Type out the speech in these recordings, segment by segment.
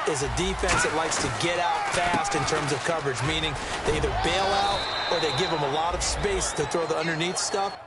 is a defense that likes to get out fast in terms of coverage, meaning they either bail out or they give them a lot of space to throw the underneath stuff.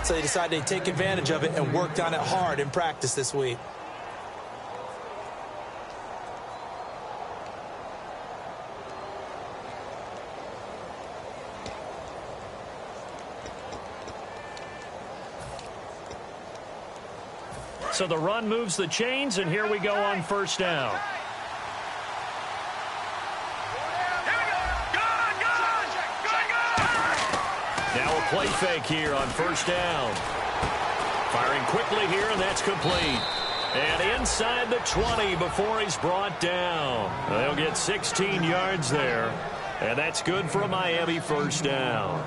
So they decided to take advantage of it and worked on it hard in practice this week. So the run moves the chains, and here we go on first down. Now a play fake here on first down. Firing quickly here, and that's complete. And inside the 20 before he's brought down. They'll get 16 yards there, and that's good for a Miami first down.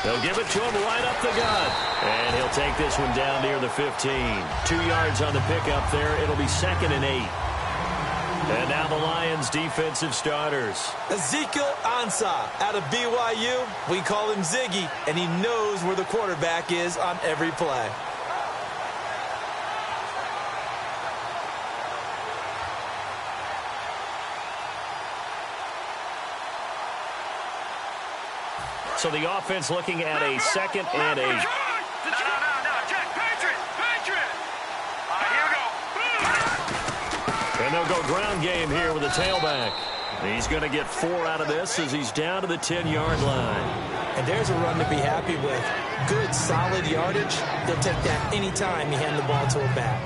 They'll give it to him right up the gut. And he'll take this one down near the 15. 2 yards on the pickup there. It'll be 2nd and 8. And now the Lions' defensive starters. Ezekiel Ansah out of BYU. We call him Ziggy, and he knows where the quarterback is on every play. So the offense looking at a 2nd and 8. And they'll go ground game here with a tailback. He's going to get 4 out of this as he's down to the 10-yard line. And there's a run to be happy with. Good, solid yardage. They'll take that any time you hand the ball to a back.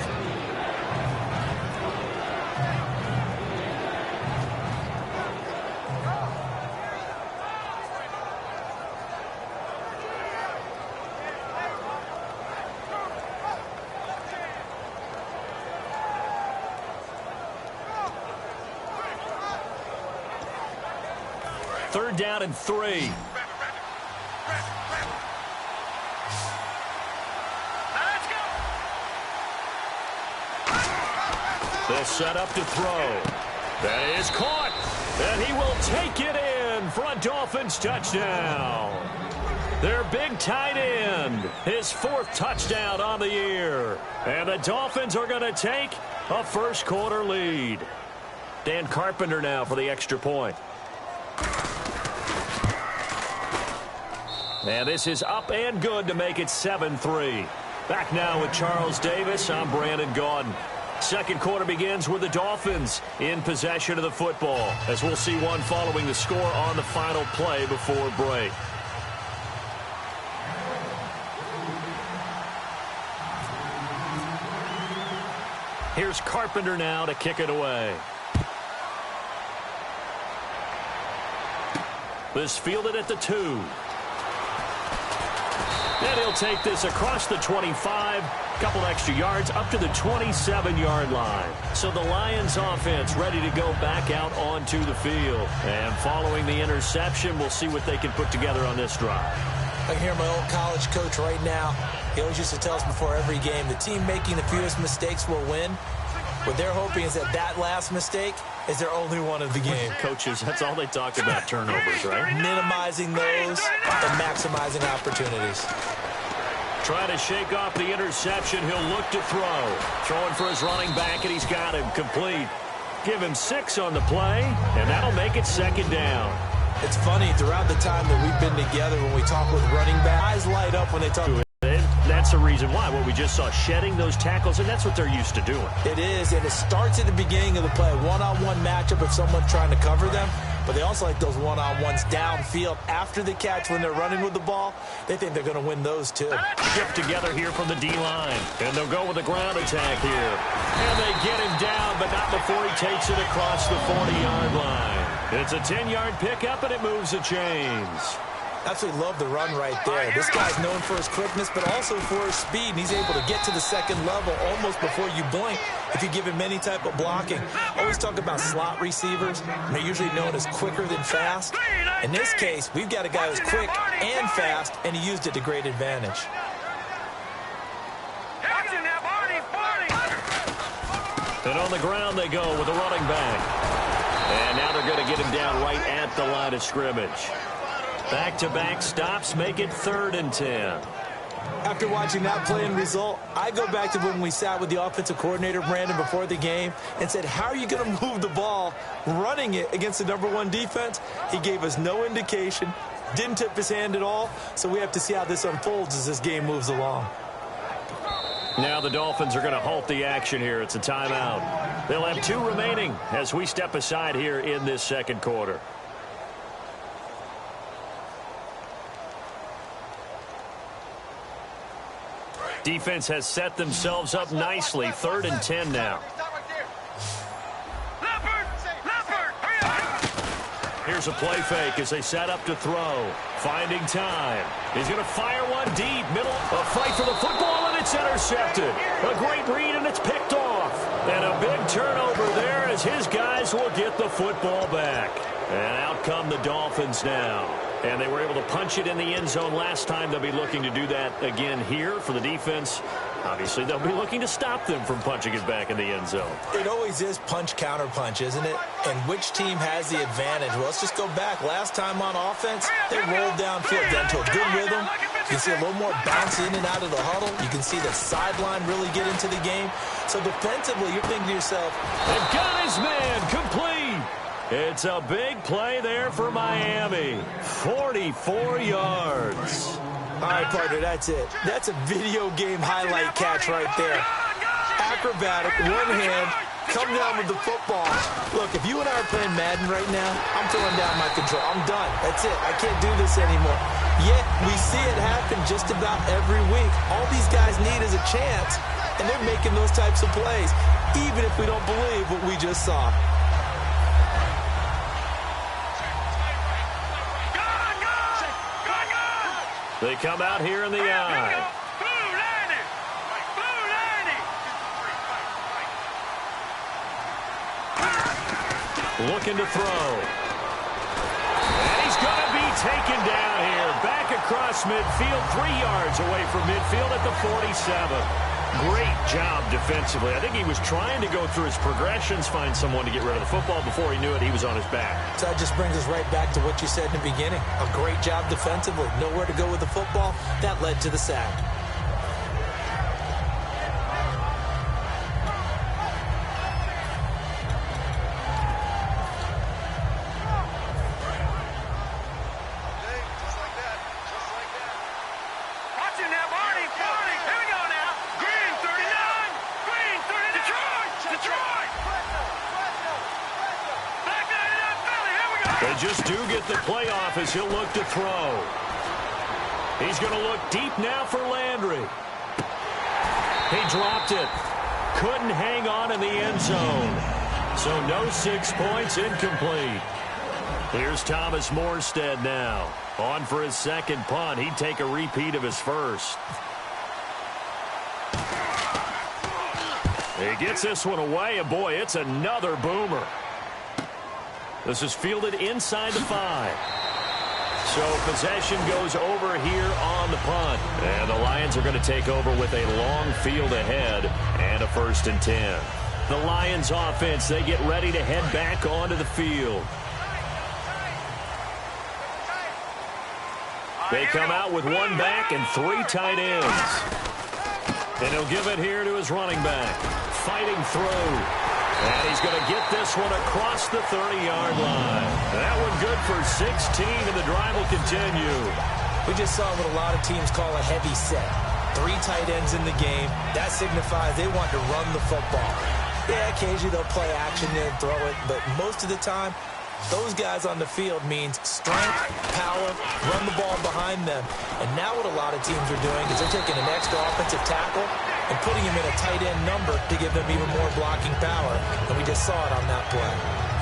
Third down and 3. They'll set up to throw. That is caught. And he will take it in for a Dolphins touchdown. Their big tight end, his 4th touchdown on the year. And the Dolphins are going to take a first-quarter lead. Dan Carpenter now for the extra point. And this is up and good to make it 7-3. Back now with Charles Davis. I'm Brandon Gaudin. Second quarter begins with the Dolphins in possession of the football, as we'll see one following the score on the final play before break. Here's Carpenter now to kick it away. This fielded at the 2. And he'll take this across the 25, couple extra yards up to the 27-yard line. So the Lions offense ready to go back out onto the field. And following the interception, we'll see what they can put together on this drive. I can hear my old college coach right now. He always used to tell us before every game, the team making the fewest mistakes will win. What they're hoping is that last mistake is their only one of the game. Coaches, that's all they talk about, turnovers, right? Minimizing those and maximizing opportunities. Trying to shake off the interception. He'll look to throw. Throwing for his running back, and he's got him complete. Give him 6 on the play, and that'll make it 2nd down. It's funny, throughout the time that we've been together, when we talk with running backs, eyes light up when they talk. That's the reason why. What we just saw, shedding those tackles, and that's what they're used to doing. It is, and it starts at the beginning of the play. One-on-one matchup if someone's trying to cover them, but they also like those one-on-ones downfield after the catch when they're running with the ball. They think they're going to win those too. Shift together here from the D-line, and they'll go with a ground attack here. And they get him down, but not before he takes it across the 40-yard line. It's a 10-yard pickup, and it moves the chains. Absolutely love the run right there. This guy's known for his quickness, but also for his speed. And he's able to get to the 2nd level almost before you blink if you give him any type of blocking. Always talk about slot receivers. And they're usually known as quicker than fast. In this case, we've got a guy who's quick and fast, and he used it to great advantage. And on the ground they go with a running back. And now they're going to get him down right at the line of scrimmage. Back-to-back stops make it 3rd and 10. After watching that play and result, I go back to when we sat with the offensive coordinator, Brandon, before the game and said, how are you going to move the ball running it against the #1 defense? He gave us no indication, didn't tip his hand at all, so we have to see how this unfolds as this game moves along. Now the Dolphins are going to halt the action here. It's a timeout. They'll have 2 remaining as we step aside here in this 2nd quarter. Defense has set themselves up nicely. 3rd and 10 now. Here's a play fake as they set up to throw. Finding time. He's going to fire one deep. Middle. A fight for the football, and it's intercepted. A great read, and it's picked off. And a big turnover there as his guys will get the football back. And out come the Dolphins now. And they were able to punch it in the end zone last time. They'll be looking to do that again here for the defense. Obviously, they'll be looking to stop them from punching it back in the end zone. It always is punch-counter-punch, isn't it? And which team has the advantage? Well, let's just go back. Last time on offense, they rolled downfield, down to a good rhythm. You can see a little more bounce in and out of the huddle. You can see the sideline really get into the game. So defensively, you're thinking to yourself, they've got his man complete. It's a big play there for Miami. 44 yards. All right, partner, that's it. That's a video game highlight catch right there. Acrobatic, one hand, come down with the football. Look, if you and I are playing Madden right now, I'm throwing down my control. I'm done. That's it. I can't do this anymore. Yet, we see it happen just about every week. All these guys need is a chance, and they're making those types of plays, even if we don't believe what we just saw. They come out here in the eye. Looking to throw. And he's going to be taken down here. Back across midfield, 3 yards away from midfield at the 47. Great job defensively. I think he was trying to go through his progressions, find someone to get rid of the football. Before he knew it, he was on his back. So that just brings us right back to what you said in the beginning. A great job defensively. Nowhere to go with the football. That led to the sack. They just do get the playoff as he'll look to throw. He's going to look deep now for Landry. He dropped it. Couldn't hang on in the end zone. So no 6 points, incomplete. Here's Thomas Morstead now. On for his second punt. He'd take a repeat of his first. He gets this one away, and boy, it's another boomer. This is fielded inside the 5. So possession goes over here on the punt. And the Lions are going to take over with a long field ahead and a 1st and 10. The Lions offense, they get ready to head back onto the field. They come out with 1 back and 3 tight ends. And he'll give it here to his running back. Fighting through. And he's going to get this one across the 30-yard line. That one good for 16, and the drive will continue. We just saw what a lot of teams call a heavy set. 3 tight ends in the game. That signifies they want to run the football. Yeah, occasionally they'll play action and throw it, but most of the time, those guys on the field means strength, power, run the ball behind them. And now what a lot of teams are doing is they're taking an extra offensive tackle and putting him in a tight end number to give them even more blocking power. And we just saw it on that play.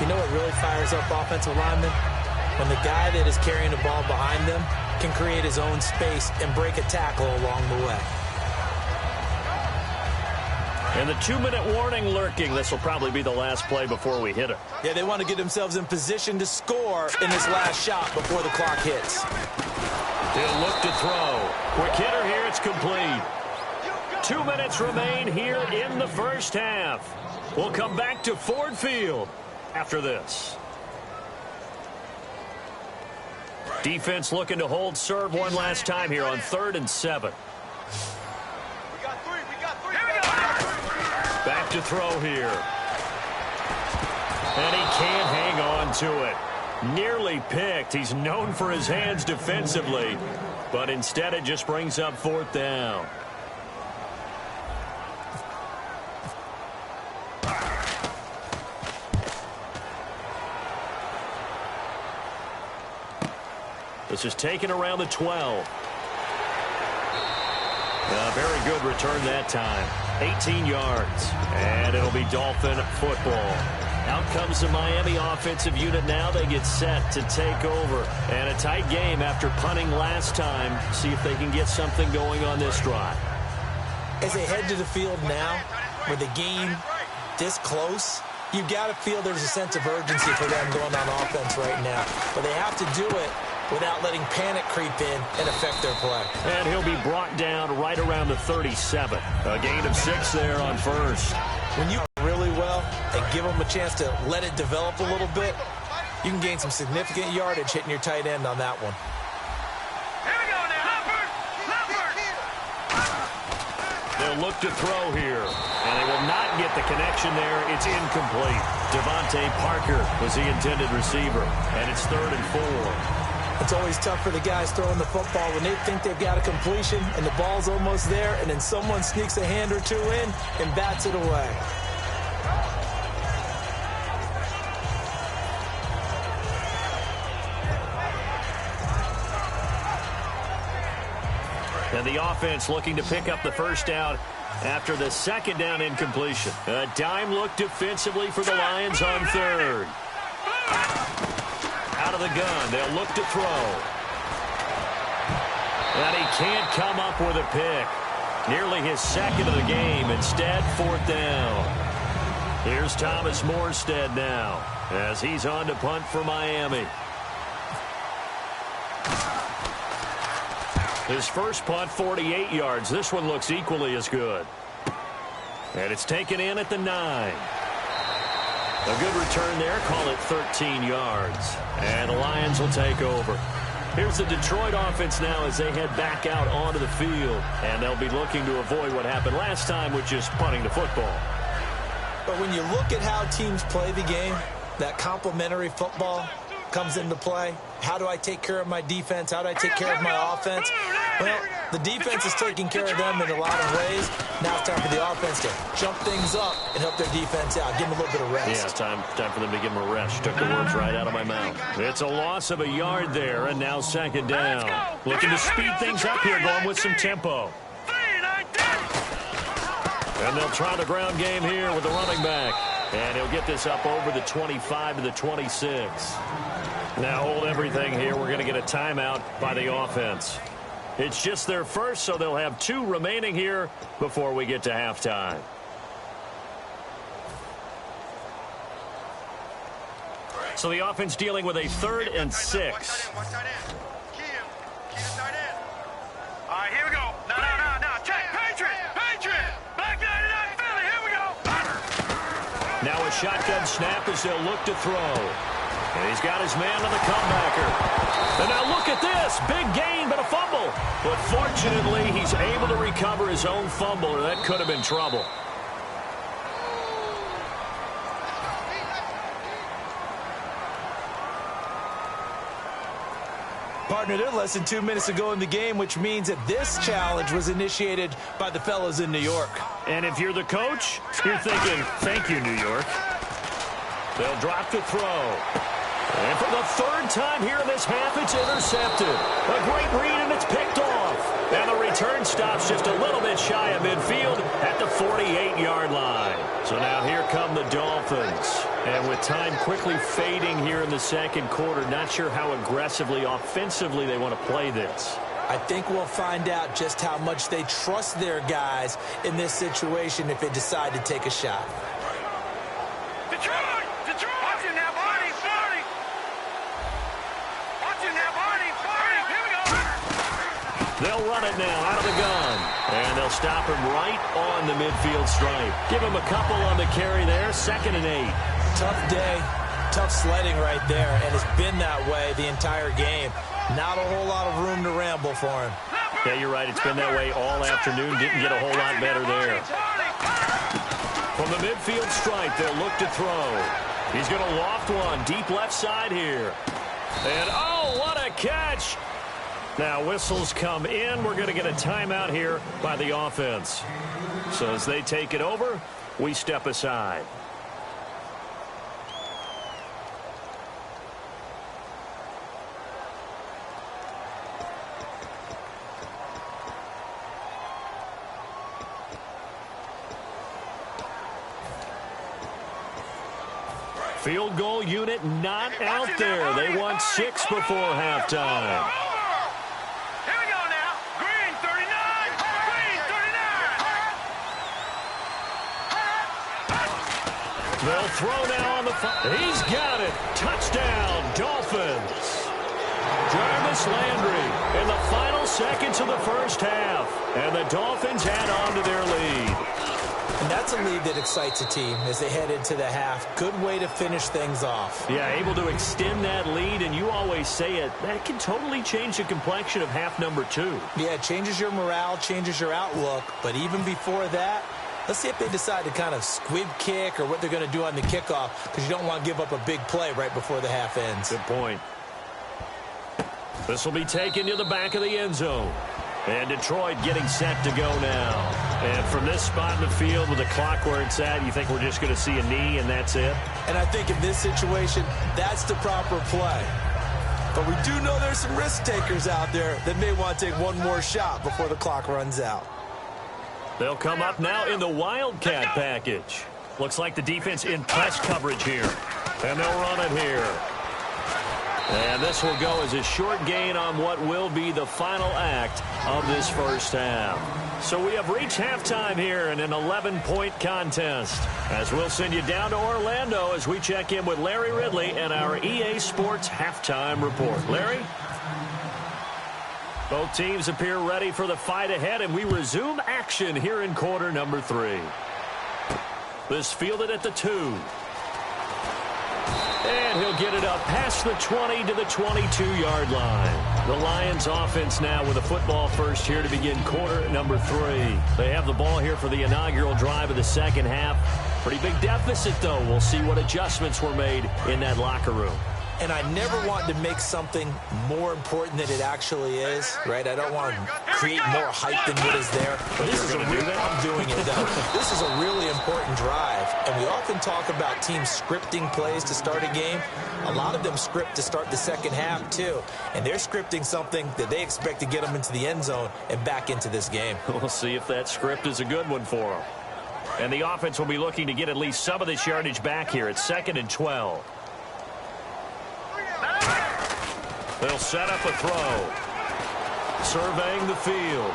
You know what really fires up offensive linemen? When the guy that is carrying the ball behind them can create his own space and break a tackle along the way. And the 2-minute warning lurking. This will probably be the last play before we hit it. Yeah, they want to get themselves in position to score in this last shot before the clock hits. He'll look to throw. Quick hitter here. It's complete. 2 minutes remain here in the first half. We'll come back to Ford Field after this. Defense looking to hold serve one last time here on 3rd and 7. Back to throw here. And he can't hang on to it. Nearly picked. He's known for his hands defensively, but instead it just brings up 4th down. This is taken around the 12. A very good return that time. 18 yards. And it'll be Dolphin football. Out comes the Miami offensive unit now. They get set to take over. And a tight game after punting last time. See if they can get something going on this drive. As they head to the field now, with the game this close, you've got to feel there's a sense of urgency for them going on offense right now. But they have to do it without letting panic creep in and affect their play. And he'll be brought down right around the 37. A gain of 6 there on first. When you really well and give them a chance to let it develop a little bit, you can gain some significant yardage hitting your tight end on that one. Here we go now. They'll look to throw here. And they will not get the connection there. It's incomplete. Devontae Parker was the intended receiver. And it's 3rd and 4. It's always tough for the guys throwing the football when they think they've got a completion and the ball's almost there, and then someone sneaks a hand or two in and bats it away. And the offense looking to pick up the first down after the 2nd down incompletion. A dime look defensively for the Lions on 3rd. Out of the gun. They'll look to throw. And he can't come up with a pick. Nearly his 2nd of the game. Instead, 4th down. Here's Thomas Morstead now as he's on to punt for Miami. His first punt, 48 yards. This one looks equally as good. And it's taken in at the 9. A good return there. Call it 13 yards. And the Lions will take over. Here's the Detroit offense now as they head back out onto the field. And they'll be looking to avoid what happened last time, which is punting the football. But when you look at how teams play the game, that complementary football comes into play. How do I take care of my defense? How do I take care of my offense? Well, the defense is taking care of them in a lot of ways. Now it's time for the offense to jump things up and help their defense out. Give them a little bit of rest. Yeah, it's time for them to give them a rest. Took the words right out of my mouth. It's a loss of a yard there, and now 2nd down. Looking to speed things up here, going with some tempo. And they'll try the ground game here with the running back. And he'll get this up over the 25 to the 26. Now hold everything here. We're going to get a timeout by the offense. It's just their first, so they'll have 2 remaining here before we get to halftime. So the offense dealing with a 3rd and 6. All right, here we go. No. Check. Patriot. Back 99 Philly. Here we go. Now a shotgun snap as they'll look to throw. And he's got his man on the comebacker. And now look at this. Big gain, but a fumble. But fortunately, he's able to recover his own fumble, or that could have been trouble. Partner, they're less than 2 minutes ago in the game, which means that this challenge was initiated by the fellas in New York. And if you're the coach, you're thinking, thank you, New York. They'll drop to throw. And for the 3rd time here in this half, it's intercepted. A great read, and it's picked off. And the return stops just a little bit shy of midfield at the 48-yard line. So now here come the Dolphins. And with time quickly fading here in the 2nd quarter, not sure how aggressively, offensively they want to play this. I think we'll find out just how much they trust their guys in this situation if they decide to take a shot. Detroit. Watching now, Barney. Watching now, Barney. Here we go. They'll run it now out of the gun. And they'll stop him right on the midfield stripe. Give him a couple on the carry there. 2nd and 8. Tough day, tough sledding right there, and it's been that way the entire game. Not a whole lot of room to ramble for him. Yeah, you're right. It's been that way all afternoon. Didn't get a whole lot better there. From the midfield stripe, they'll look to throw. He's going to loft one deep left side here. And, oh, what a catch. Now, whistles come in. We're going to get a timeout here by the offense. So as they take it over, we step aside. Field goal unit not out there. They want 6 before halftime. Here we go now. Green 39. They'll throw now on the he's got it. Touchdown, Dolphins. Jarvis Landry in the final seconds of the first half. And the Dolphins add on to their lead. And that's a lead that excites a team as they head into the half. Good way to finish things off. Yeah, able to extend that lead, and you always say it, that can totally change the complexion of half number 2. Yeah, it changes your morale, changes your outlook. But even before that, let's see if they decide to kind of squib kick or what they're going to do on the kickoff, because you don't want to give up a big play right before the half ends. Good point. This will be taken to the back of the end zone. And Detroit getting set to go now. And from this spot in the field with the clock where it's at, you think we're just going to see a knee and that's it? And I think in this situation, that's the proper play. But we do know there's some risk takers out there that may want to take one more shot before the clock runs out. They'll come up now in the Wildcat package. Looks like the defense in press coverage here. And they'll run it here. And this will go as a short gain on what will be the final act of this first half. So we have reached halftime here in an 11-point contest. As we'll send you down to Orlando as we check in with Larry Ridley and our EA Sports Halftime Report. Larry? Both teams appear ready for the fight ahead, and we resume action here in quarter number 3. This fielded at the 2. And he'll get it up past the 20 to the 22-yard line. The Lions offense now with a football first here to begin quarter number 3. They have the ball here for the inaugural drive of the second half. Pretty big deficit, though. We'll see what adjustments were made in that locker room. And I never want to make something more important than it actually is, right? I don't want to create more hype than what is there. But this is I'm doing it, though. This is a really important drive. And we often talk about teams scripting plays to start a game. A lot of them script to start the second half, too. And they're scripting something that they expect to get them into the end zone and back into this game. We'll see if that script is a good one for them. And the offense will be looking to get at least some of this yardage back here at 2nd and 12. They'll set up a throw. Surveying the field.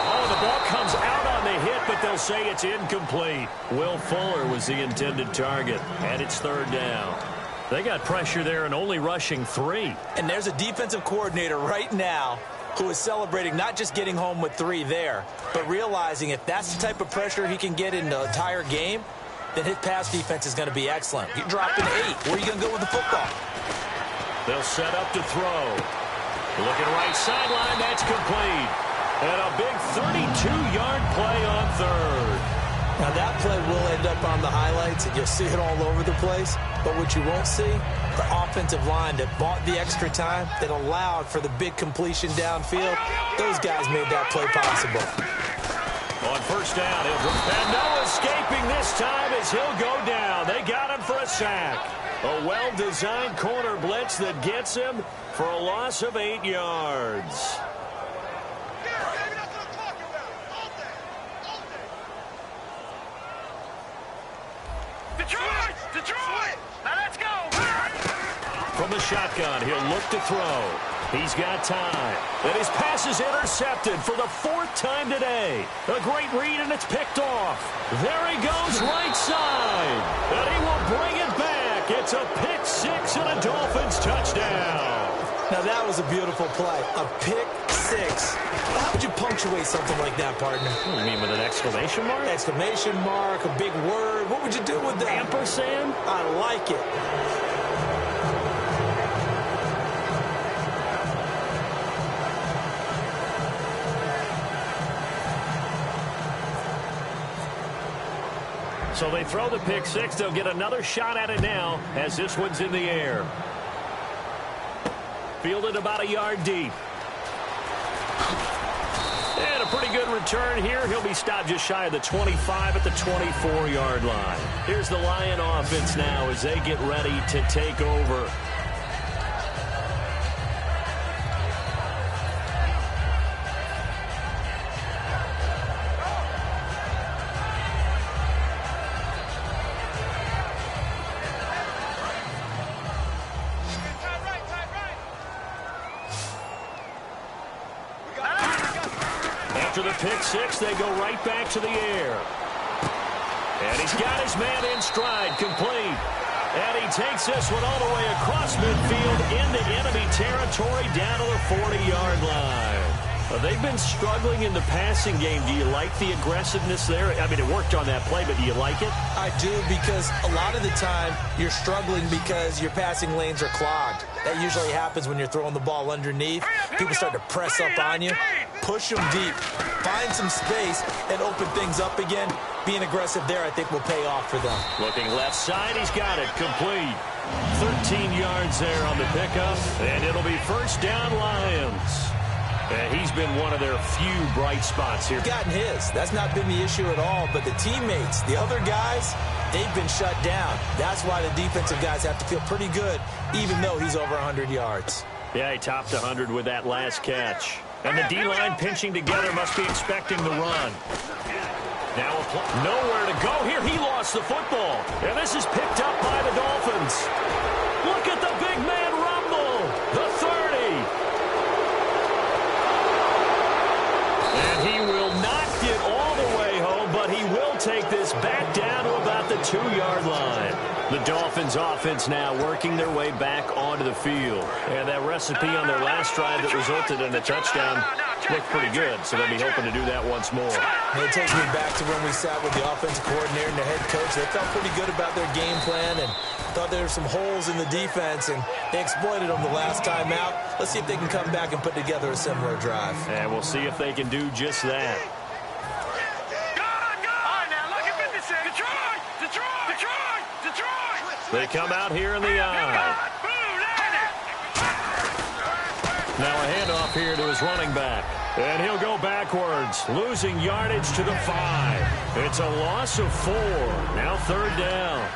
Oh, the ball comes out on the hit, but they'll say it's incomplete. Will Fuller was the intended target, and it's third down. They got pressure there and only rushing 3. And there's a defensive coordinator right now who is celebrating not just getting home with 3 there, but realizing if that's the type of pressure he can get in the entire game, then his pass defense is going to be excellent. You dropped an 8. Where are you going to go with the football? They'll set up to throw. Looking right sideline, that's complete. And a big 32-yard play on third. Now that play will end up on the highlights, and you'll see it all over the place. But what you won't see, the offensive line that bought the extra time, that allowed for the big completion downfield, those guys made that play possible. On first down, and no escaping this time as he'll go down. They got him for a sack. A well-designed corner blitz that gets him for a loss of 8 yards. Detroit! Now let's go! From the shotgun, he'll look to throw. He's got time. And his pass is intercepted for the 4th time today. A great read, and it's picked off. There he goes, right side. And he will bring it back. It's a pick 6 and a Dolphins touchdown. Now that was a beautiful play. A pick 6. How would you punctuate something like that, partner? You mean with an exclamation mark? Exclamation mark, a big word. What would you do with that? Ampersand? I like it. So they throw the pick 6. They'll get another shot at it now as this one's in the air. Fielded about a yard deep. And a pretty good return here. He'll be stopped just shy of the 25 at the 24-yard line. Here's the Lion offense now as they get ready to take over. After the pick 6, they go right back to the air. And he's got his man in stride, complete. And he takes this one all the way across midfield into enemy territory down to the 40-yard line. They've been struggling in the passing game. Do you like the aggressiveness there? I mean, it worked on that play, but do you like it? I do, because a lot of the time you're struggling because your passing lanes are clogged. That usually happens when you're throwing the ball underneath. People start to press up on you. Push them deep. Find some space and open things up again. Being aggressive there, I think, will pay off for them. Looking left side, he's got it. Complete. 13 yards there on the pickup, and it'll be first down Lions. And he's been one of their few bright spots here. He's gotten his. That's not been the issue at all. But the teammates, the other guys, they've been shut down. That's why the defensive guys have to feel pretty good, even though he's over 100 yards. Yeah, he topped 100 with that last catch. And the D-line pinching together must be expecting the run. Now nowhere to go here. He lost the football. And this is picked up by the Dolphins. Look at the big man rumble. The 30. And he will not get all the way home, but he will take this back down to about the 2-yard line. The Dolphins offense now working their way back onto the field. And that recipe on their last drive that resulted in a touchdown looked pretty good, so they'll be hoping to do that once more. It takes me back to when we sat with the offensive coordinator and the head coach. They felt pretty good about their game plan and thought there were some holes in the defense, and they exploited them the last time out. Let's see if they can come back and put together a similar drive. And we'll see if they can do just that. They come out here in the eye. Now a handoff here to his running back. And he'll go backwards, losing yardage to the 5. It's a loss of 4. Now third down.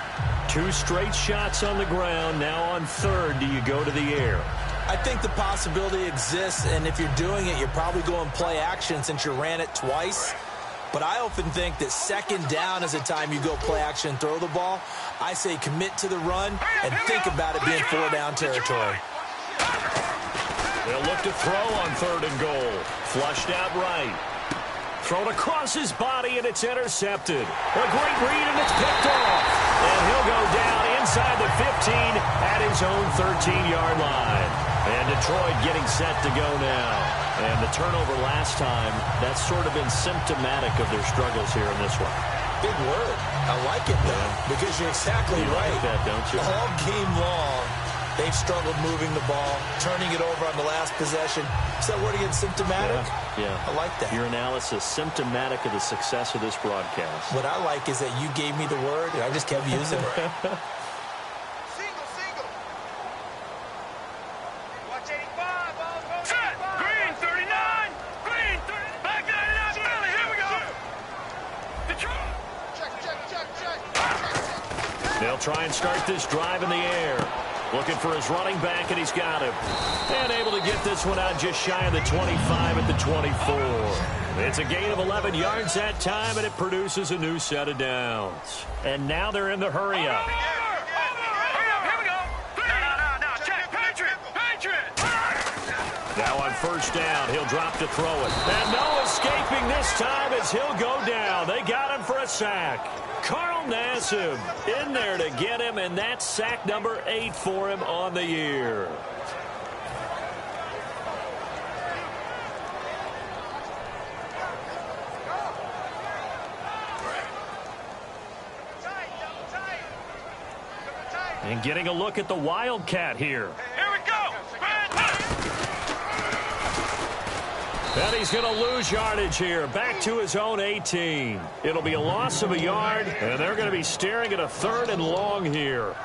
2 straight shots on the ground. Now on third, do you go to the air? I think the possibility exists, and if you're doing it, you're probably going play action since you ran it twice. But I often think that second down is a time you go play action and throw the ball. I say commit to the run and think about it being 4-down territory. They'll look to throw on 3rd and goal. Flushed out right. Thrown across his body, and it's intercepted. A great read, and it's picked off. And he'll go down inside the 15 at his own 13-yard line. And Detroit getting set to go now. And the turnover last time, that's sort of been symptomatic of their struggles here in this one. Big word. I like it, though, because you're exactly right. Like that, don't you? All game long, they've struggled moving the ball, turning it over on the last possession. Is that word again, symptomatic? Yeah. I like that. Your analysis, symptomatic of the success of this broadcast. What I like is that you gave me the word, and I just kept using it. Single. Watch 85, ball goes. Set. Green, 39. Green, 30. Back 99, Philly. Here we go. Detroit. Check. They'll try and start this drive in the air. Looking for his running back, and he's got him. And able to get this one out just shy of the 25 at the 24. It's a gain of 11 yards that time, and it produces a new set of downs. And now they're in the hurry up. Here we go. No. Check. Patriot. Now on 1st down, he'll drop to throw it. And no escaping this time as he'll go down. They got him for a sack. Carl Nassib in there to get him, and that's sack number 8 for him on the year. And getting a look at the Wildcat here. Here we go. And he's going to lose yardage here. Back to his own 18. It'll be a loss of a yard, and they're going to be staring at a 3rd and long here.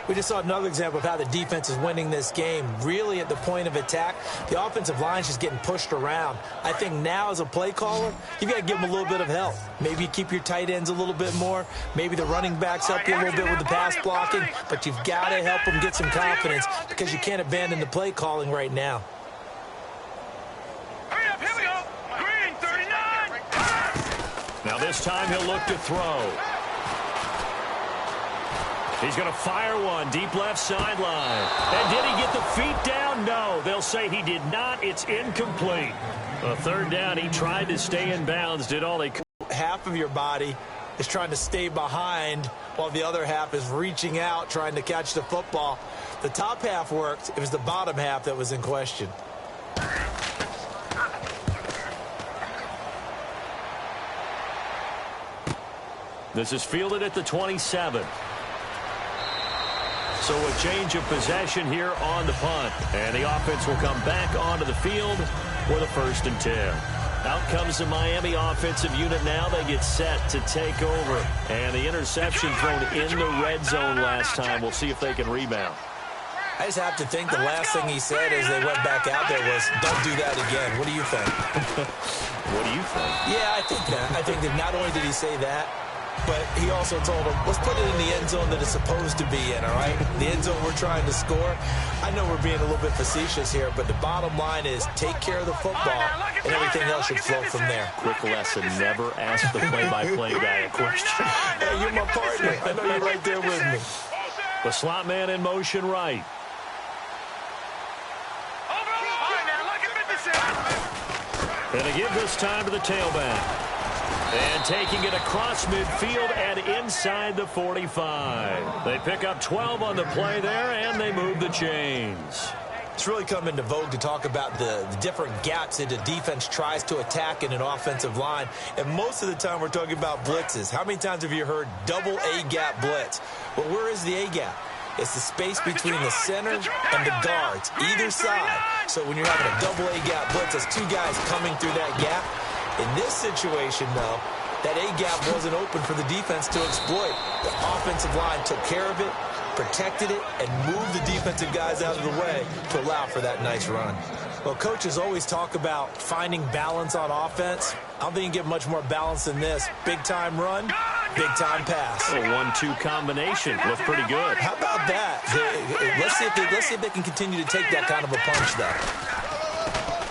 We just saw another example of how the defense is winning this game. Really at the point of attack, the offensive line's just getting pushed around. I think now as a play caller, you've got to give them a little bit of help. Maybe you keep your tight ends a little bit more. Maybe the running backs help you a little bit with the pass blocking. But you've got to help them get some confidence because you can't abandon the play calling right now. Here we go. Green, 39. Now this time he'll look to throw. He's going to fire one deep left sideline. And did he get the feet down? No. They'll say he did not. It's incomplete. A 3rd down. He tried to stay in bounds, did all he could. Half of your body is trying to stay behind while the other half is reaching out trying to catch the football. The top half worked. It was the bottom half that was in question. This is fielded at the 27. So a change of possession here on the punt. And the offense will come back onto the field with a 1st and 10. Out comes the Miami offensive unit now. They get set to take over. And the interception thrown in the red zone last time. We'll see if they can rebound. I just have to think the last thing he said as they went back out there was, don't do that again. What do you think? What do you think? Yeah, I think that. I think that not only did he say that, but he also told him, let's put it in the end zone that it's supposed to be in, all right? The end zone we're trying to score. I know we're being a little bit facetious here, but the bottom line is take care of the football, and everything else should flow from there. Quick lesson, never ask the play-by-play guy a question. Hey, you're my partner. I know you're right there with me. The slot man in motion right. And they give this time to the tailback. And taking it across midfield and inside the 45. They pick up 12 on the play there, and they move the chains. It's really come into vogue to talk about the different gaps that the defense tries to attack in an offensive line. And most of the time we're talking about blitzes. How many times have you heard double A-gap blitz? Well, where is the A-gap? It's the space between the center and the guards, either side. So when you're having a double A-gap blitz, there's two guys coming through that gap. In this situation, though, that A-gap wasn't open for the defense to exploit. The offensive line took care of it, protected it, and moved the defensive guys out of the way to allow for that nice run. Well, coaches always talk about finding balance on offense. I don't think you can get much more balance than this. Big-time run, big-time pass. A 1-2 combination. Looks pretty good. How about that? Let's see if they can continue to take that kind of a punch, though.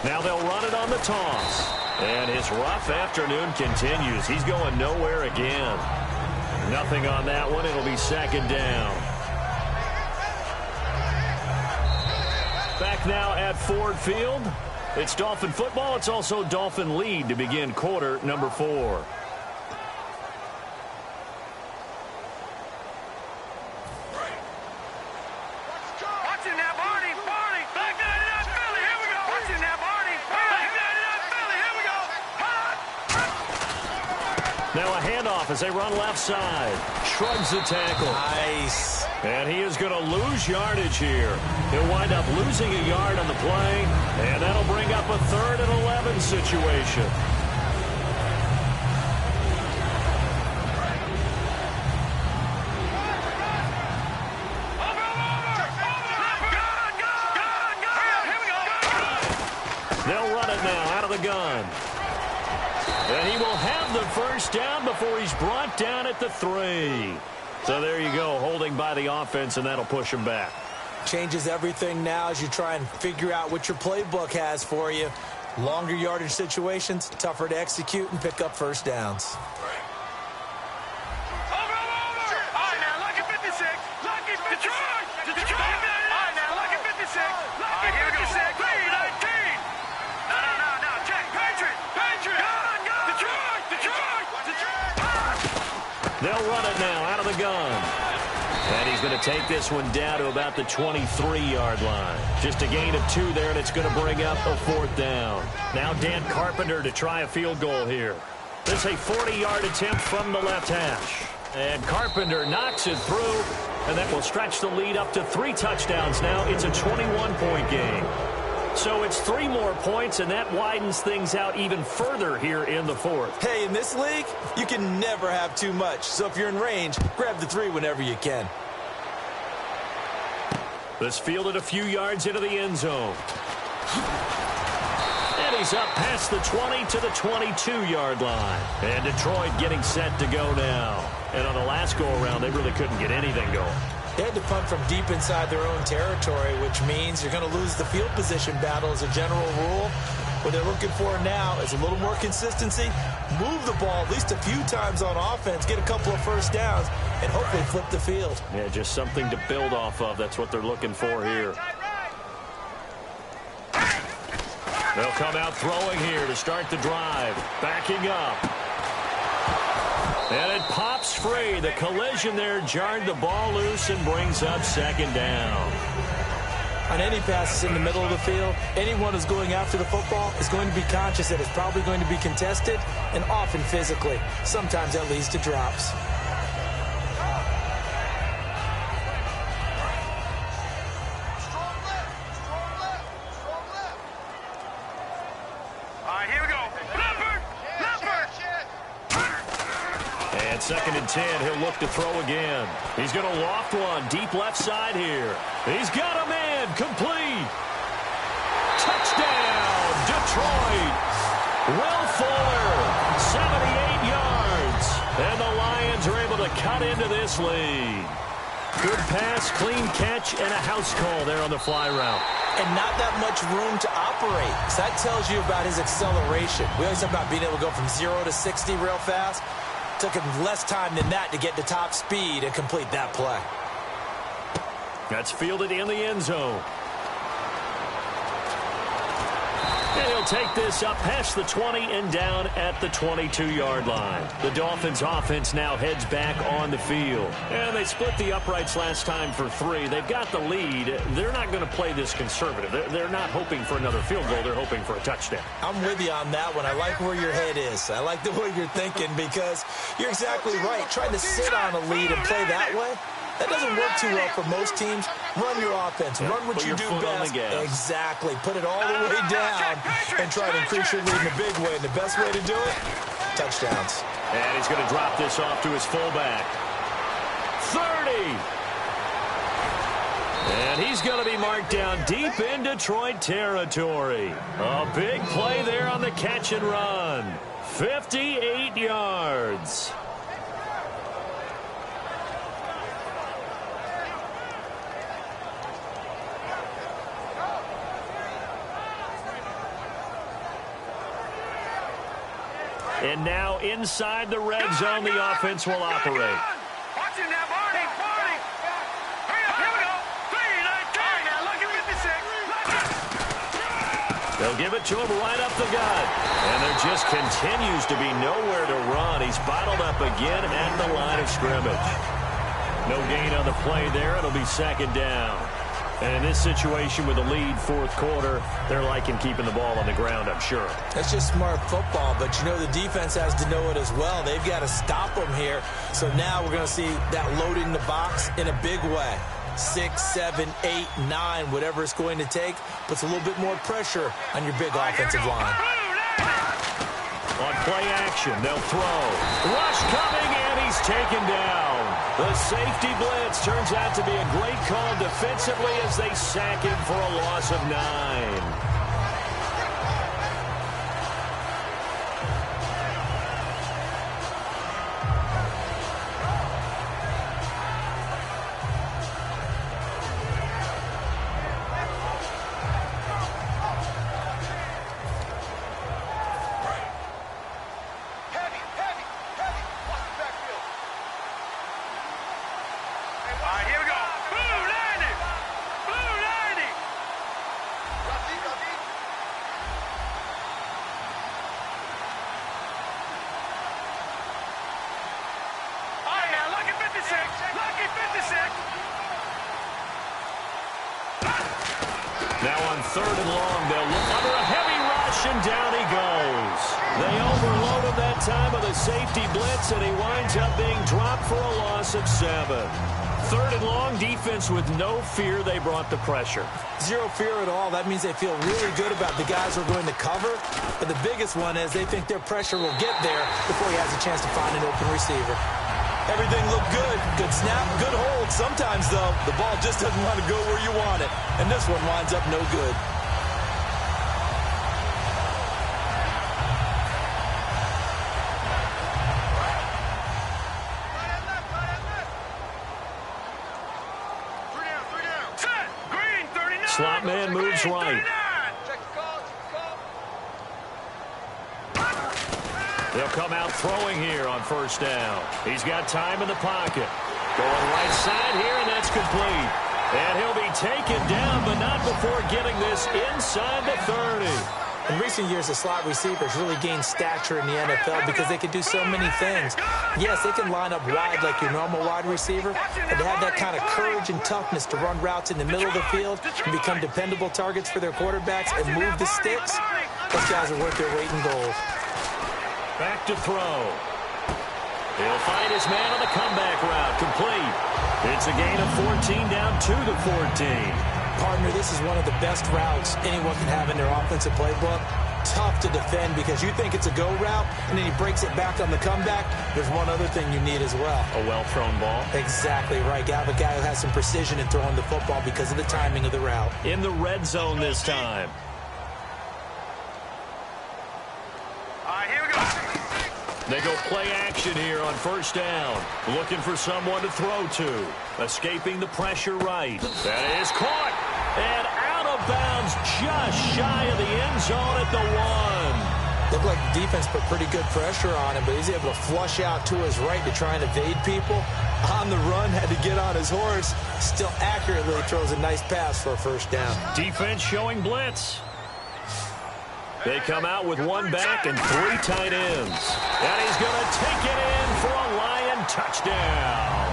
Now they'll run it on the toss. And his rough afternoon continues. He's going nowhere again. Nothing on that one. It'll be 2nd down. Back now at Ford Field. It's Dolphin football. It's also Dolphin lead to begin quarter number 4. Now a handoff as they run left side. Shrugs the tackle. Nice. And he is going to lose yardage here. He'll wind up losing a yard on the play, and that'll bring up a 3rd and 11 situation. They'll run it now out of the gun. And he will have the first down before he's brought down at the 3. So there you go, holding by the offense, and that'll push him back. Changes everything now as you try and figure out what your playbook has for you. Longer yardage situations, tougher to execute and pick up first downs. They'll run it now out of the gun. And he's going to take this one down to about the 23-yard line. Just a gain of 2 there, and it's going to bring up a 4th down. Now Dan Carpenter to try a field goal here. This is a 40-yard attempt from the left hash. And Carpenter knocks it through, and that will stretch the lead up to 3 touchdowns now. It's a 21-point game. So it's 3 more points, and that widens things out even further here in the 4th. Hey, in this league, you can never have too much. So if you're in range, grab the 3 whenever you can. This fielded a few yards into the end zone. And he's up past the 20 to the 22-yard line. And Detroit getting set to go now. And on the last go-around, they really couldn't get anything going. They had to punt from deep inside their own territory, which means you're going to lose the field position battle as a general rule. What they're looking for now is a little more consistency, move the ball at least a few times on offense, get a couple of first downs, and hopefully flip the field. Yeah, just something to build off of. That's what they're looking for here. They'll come out throwing here to start the drive. Backing up. And it pops free. The collision there jarred the ball loose and brings up 2nd down. On any passes in the middle of the field, anyone who's going after the football is going to be conscious that it's probably going to be contested and often physically. Sometimes that leads to drops. And 2nd and 10, he'll look to throw again. He's going to loft one deep left side here. He's got a man complete. Touchdown, Detroit. Will Fuller, 78 yards. And the Lions are able to cut into this lead. Good pass, clean catch, and a house call there on the fly route. And not that much room to operate. So that tells you about his acceleration. We always talk about being able to go from 0 to 60 real fast. Took him less time than that to get to top speed and complete that play. That's fielded in the end zone. And he'll take this up past the 20 and down at the 22-yard line. The Dolphins offense now heads back on the field. And they split the uprights last time for 3. They've got the lead. They're not going to play this conservative. They're not hoping for another field goal. They're hoping for a touchdown. I'm with you on that one. I like where your head is. I like the way you're thinking because you're exactly right. Trying to sit on a lead and play that way, that doesn't work too well for most teams. Run your offense. Run what you do best. Exactly. Put it all the way down and try to increase your lead in a big way. And the best way to do it, touchdowns. And he's going to drop this off to his fullback. 30. And he's going to be marked down deep in Detroit territory. A big play there on the catch and run. 58 yards. And now inside the red zone, the offense will operate. Watching that, Marty. Here we go. 3, 19. Now look at 56. They'll give it to him right up the gut. And there just continues to be nowhere to run. He's bottled up again at the line of scrimmage. No gain on the play there. It'll be second down. And in this situation with a lead fourth quarter, they're liking keeping the ball on the ground, I'm sure. That's just smart football, but you know the defense has to know it as well. They've got to stop them here. So now we're going to see that loading the box in a big way. 6, 7, 8, 9, whatever it's going to take, puts a little bit more pressure on your big offensive line. On play action, they'll throw. Rush coming, and he's taken down. The safety blitz turns out to be a great call defensively as they sack him for a loss of 9. Now on third and long, they'll look under a heavy rush, and down he goes. They overload him that time with a safety blitz, and he winds up being dropped for a loss of 7. Third and long, defense with no fear. They brought the pressure. Zero fear at all. That means they feel really good about the guys who are going to cover. But the biggest one is they think their pressure will get there before he has a chance to find an open receiver. Everything looked good. Good snap, good hold. Sometimes, though, the ball just doesn't want to go where you want it. And this one winds up no good. Slot man moves right. They'll come out throwing here on first down. He's got time in the pocket. Going right side here, and that's complete. And he'll be taken down, but not before getting this inside the 30. In recent years, the slot receivers really gained stature in the NFL because they can do so many things. Yes, they can line up wide like your normal wide receiver, but they have that kind of courage and toughness to run routes in the middle of the field and become dependable targets for their quarterbacks and move the sticks. Those guys are worth their weight in gold. Back to throw. He'll find his man on the comeback route. Complete. It's a gain of 14 down to the 14. Partner, this is one of the best routes anyone can have in their offensive playbook. Tough to defend because you think it's a go route, and then he breaks it back on the comeback. There's one other thing you need as well. A well-thrown ball. Exactly right. You have a guy who has some precision in throwing the football because of the timing of the route. In the red zone this time. They go play action here on first down. Looking for someone to throw to. Escaping the pressure right. That is caught. And out of bounds just shy of the end zone at the 1. Looked like the defense put pretty good pressure on him, but he's able to flush out to his right to try and evade people. On the run, had to get on his horse. Still accurately throws a nice pass for a first down. Defense showing blitz. They come out with one back and 3 tight ends. And he's going to take it in for a Lion touchdown.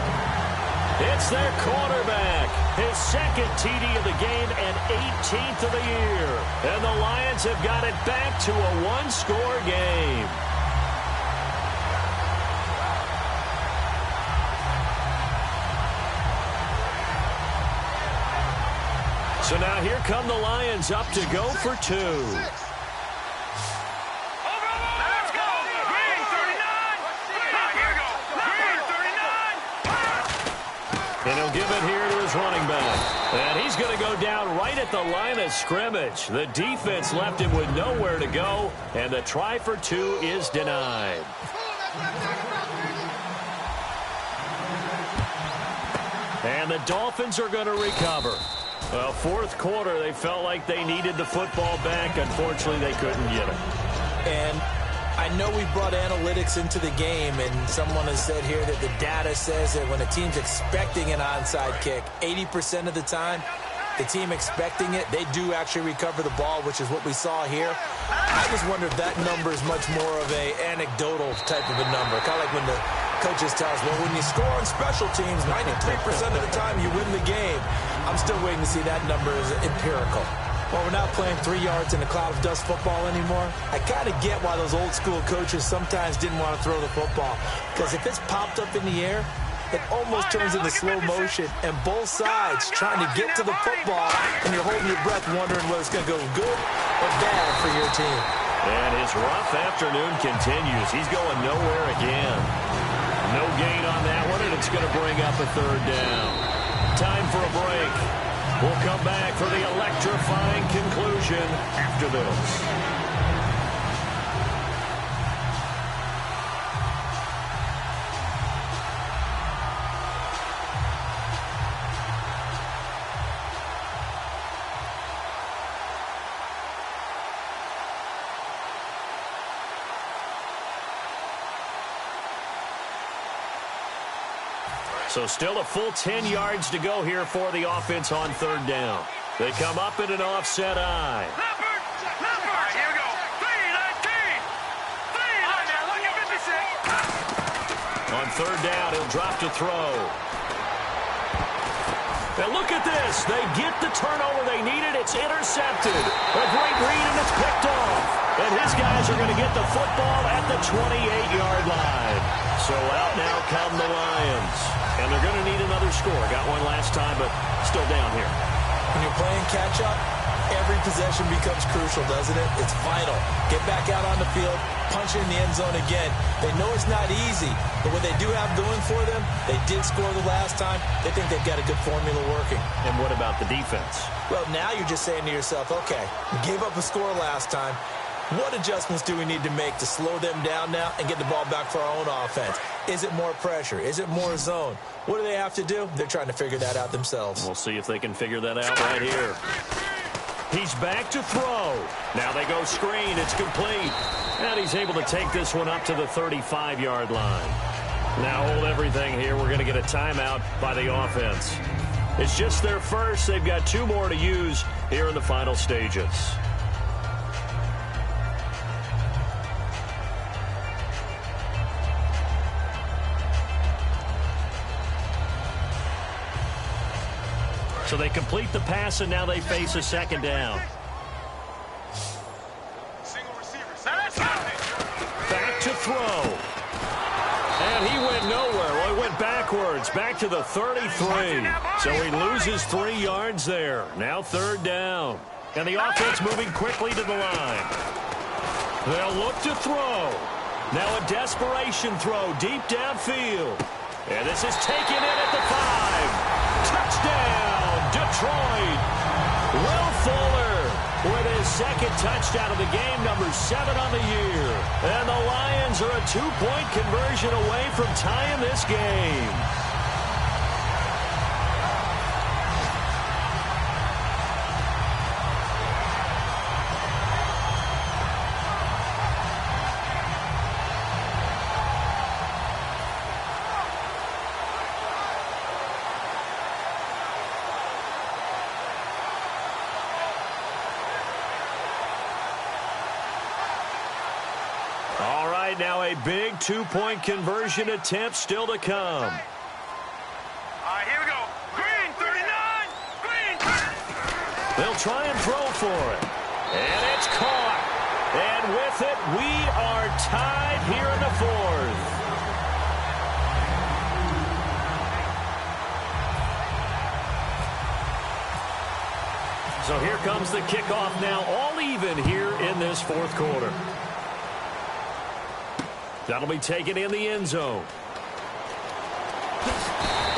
It's their quarterback. His second TD of the game and 18th of the year. And the Lions have got it back to a one-score game. So now here come the Lions up to go for 2. And he'll give it here to his running back. And he's going to go down right at the line of scrimmage. The defense left him with nowhere to go, and the try for 2 is denied. And the Dolphins are going to recover. Well, fourth quarter, they felt like they needed the football back. Unfortunately, they couldn't get it. And I know we brought analytics into the game, and someone has said here that the data says that when a team's expecting an onside kick, 80% of the time, the team expecting it, they do actually recover the ball, which is what we saw here. I just wonder if that number is much more of a anecdotal type of a number. Kind of like when the coaches tell us, well, when you score on special teams, 93% of the time you win the game. I'm still waiting to see that number as empirical. Well, we're not playing 3 yards in a cloud of dust football anymore. I kind of get why those old school coaches sometimes didn't want to throw the football. Because if it's popped up in the air, it almost turns into slow motion, and both sides trying to get to the football, and you're holding your breath wondering whether it's going to go good or bad for your team. And his rough afternoon continues. He's going nowhere again. No gain on that one, and it's going to bring up a third down. Time for a break. We'll come back for the electrifying conclusion after this. So still a full 10 yards to go here for the offense on third down. They come up in an offset eye. Leopard! Leopard! Here we go. 3-19! 3-19! On third down, he'll drop to throw. Now look at this. They get the turnover they needed. It's intercepted. A great read, and it's picked off. And his guys are going to get the football at the 28-yard line. So out now come the Lions. And they're going to need another score. Got one last time, but still down here. When you're playing catch-up, every possession becomes crucial, doesn't it? It's vital. Get back out on the field, punch it in the end zone again. They know it's not easy, but what they do have going for them, they did score the last time. They think they've got a good formula working. And what about the defense? Well, now you're just saying to yourself, okay, we gave up a score last time. What adjustments do we need to make to slow them down now and get the ball back for our own offense? Is it more pressure? Is it more zone? What do they have to do? They're trying to figure that out themselves. We'll see if they can figure that out right here. He's back to throw. Now they go screen. It's complete. And he's able to take this one up to the 35-yard line. Now hold everything here. We're going to get a timeout by the offense. It's just their first. They've got 2 more to use here in the final stages. So they complete the pass, and now they face a second down. Single receivers. Back to throw. And he went nowhere. Well, he went backwards, back to the 33. So he loses 3 yards there. Now third down. And the offense moving quickly to the line. They'll look to throw. Now a desperation throw deep downfield. And this is taken in at the 5. Touchdown, Detroit. Will Fuller with his second touchdown of the game, number 7 on the year. And the Lions are a 2-point conversion away from tying this game. Now a big 2-point conversion attempt still to come. All right, here we go. Green, 39. Green. They'll try and throw for it. And it's caught. And with it, we are tied here in the 4th. So here comes the kickoff now, all even here in this 4th quarter. That'll be taken in the end zone.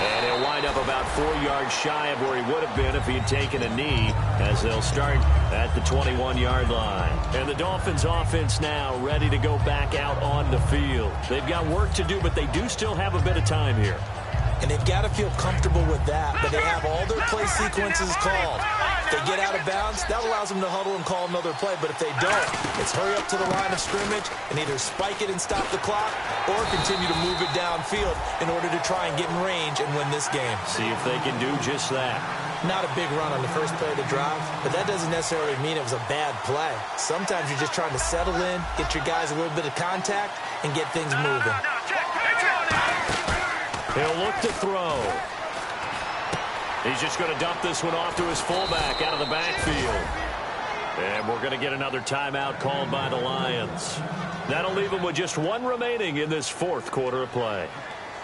And he'll wind up about 4 yards shy of where he would have been if he had taken a knee, as they'll start at the 21-yard line. And the Dolphins offense now ready to go back out on the field. They've got work to do, but they do still have a bit of time here. And they've got to feel comfortable with that, but they have all their play sequences called. If they get out of bounds, that allows them to huddle and call another play. But if they don't, it's hurry up to the line of scrimmage and either spike it and stop the clock or continue to move it downfield in order to try and get in range and win this game. See if they can do just that. Not a big run on the first play of the drive, but that doesn't necessarily mean it was a bad play. Sometimes you're just trying to settle in, get your guys a little bit of contact, and get things moving. He'll look to throw. He's just going to dump this one off to his fullback out of the backfield. And we're going to get another timeout called by the Lions. That'll leave them with just one remaining in this fourth quarter of play.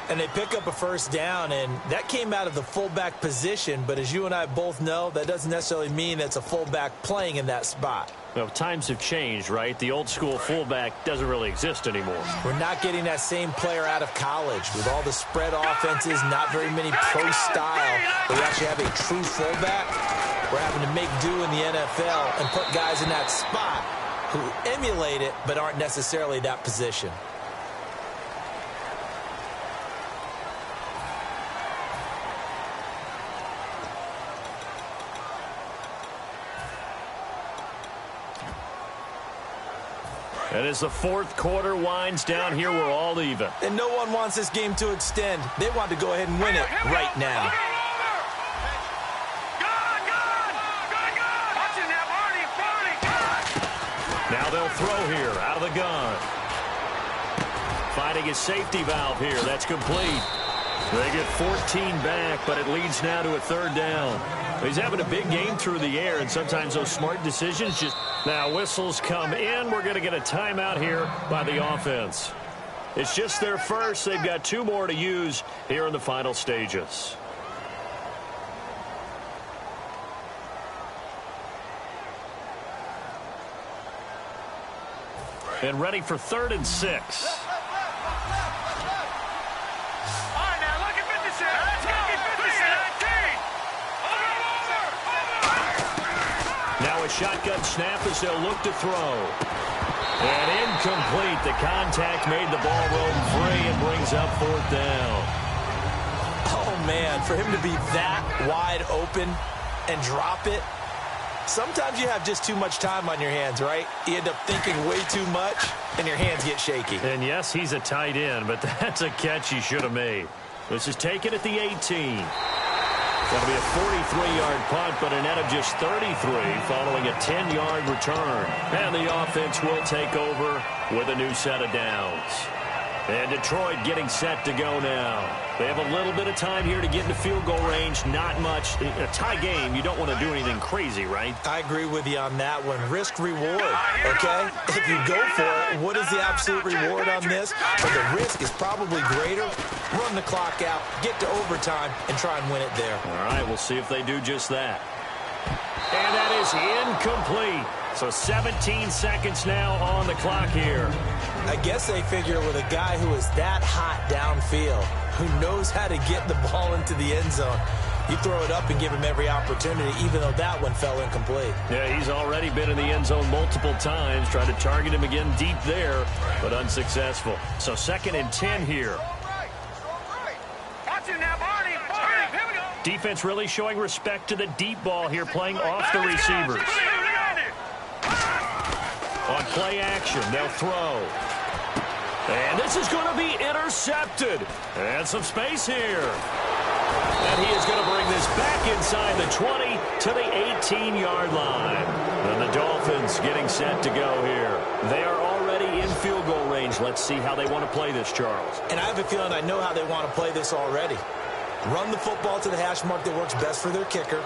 And they pick up a first down, and that came out of the fullback position. But as you and I both know, that doesn't necessarily mean it's a fullback playing in that spot. Well, times have changed, right? The old school fullback doesn't really exist anymore. We're not getting that same player out of college. With all the spread offenses, not very many pro style, where you actually have a true fullback. We're having to make do in the NFL and put guys in that spot who emulate it but aren't necessarily that position. And as the fourth quarter winds down here, we're all even. And no one wants this game to extend. They want to go ahead and win it right now. Now they'll throw here out of the gun. Finding his safety valve here. That's complete. They get 14 back, but it leads now to a third down. He's having a big game through the air, and sometimes those smart decisions just... Now whistles come in. We're going to get a timeout here by the offense. It's just their first. They've got two more to use here in the final stages. And ready for 3rd and 6. Now a shotgun snap as they'll look to throw. And incomplete. The contact made the ball roam free and brings up 4th down. Oh, man, for him to be that wide open and drop it. Sometimes you have just too much time on your hands, right? You end up thinking way too much, and your hands get shaky. And yes, he's a tight end, but that's a catch he should have made. This is taken at the 18. That'll be a 43-yard punt, but a net of just 33 following a 10-yard return. And the offense will take over with a new set of downs. And Detroit getting set to go now. They have a little bit of time here to get into field goal range. Not much. A tie game, you don't want to do anything crazy, right? I agree with you on that one. Risk reward, okay? If you go for it, what is the absolute reward on this? But the risk is probably greater. Run the clock out, get to overtime, and try and win it there. All right, we'll see if they do just that. And that is incomplete. So 17 seconds now on the clock here. I guess they figure with a guy who is that hot downfield, who knows how to get the ball into the end zone, you throw it up and give him every opportunity, even though that one fell incomplete. Yeah, he's already been in the end zone multiple times, tried to target him again deep there, but unsuccessful. So 2nd and 10 here. Defense really showing respect to the deep ball here, playing off the receivers. On play action, they'll throw. And this is going to be intercepted. And some space here. And he is going to bring this back inside the 20 to the 18-yard line. And the Dolphins getting set to go here. They are already in field goal range. Let's see how they want to play this, Charles. And I have a feeling I know how they want to play this already. Run the football to the hash mark that works best for their kicker.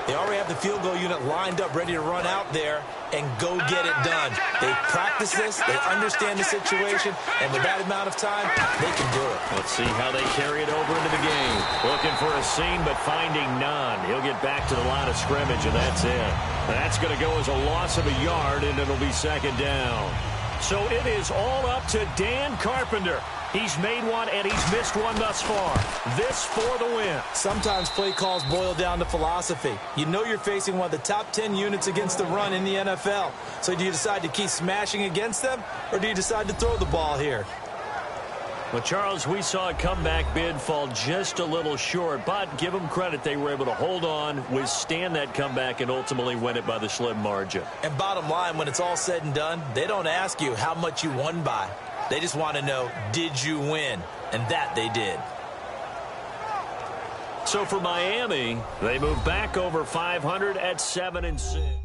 They already have the field goal unit lined up, ready to run out there and go get it done. They practice this, they understand the situation, and with that amount of time, they can do it. Let's see how they carry it over into the game. Looking for a seam, but finding none. He'll get back to the line of scrimmage, and that's it. That's going to go as a loss of a yard, and it'll be 2nd down. So it is all up to Dan Carpenter. He's made one, and he's missed one thus far. This for the win. Sometimes play calls boil down to philosophy. You know you're facing one of the top 10 units against the run in the NFL. So do you decide to keep smashing against them, or do you decide to throw the ball here? Well, Charles, we saw a comeback bid fall just a little short, but give them credit. They were able to hold on, withstand that comeback, and ultimately win it by the slim margin. And bottom line, when it's all said and done, they don't ask you how much you won by. They just want to know, did you win? And that they did. So for Miami, they move back over 500 at 7-6.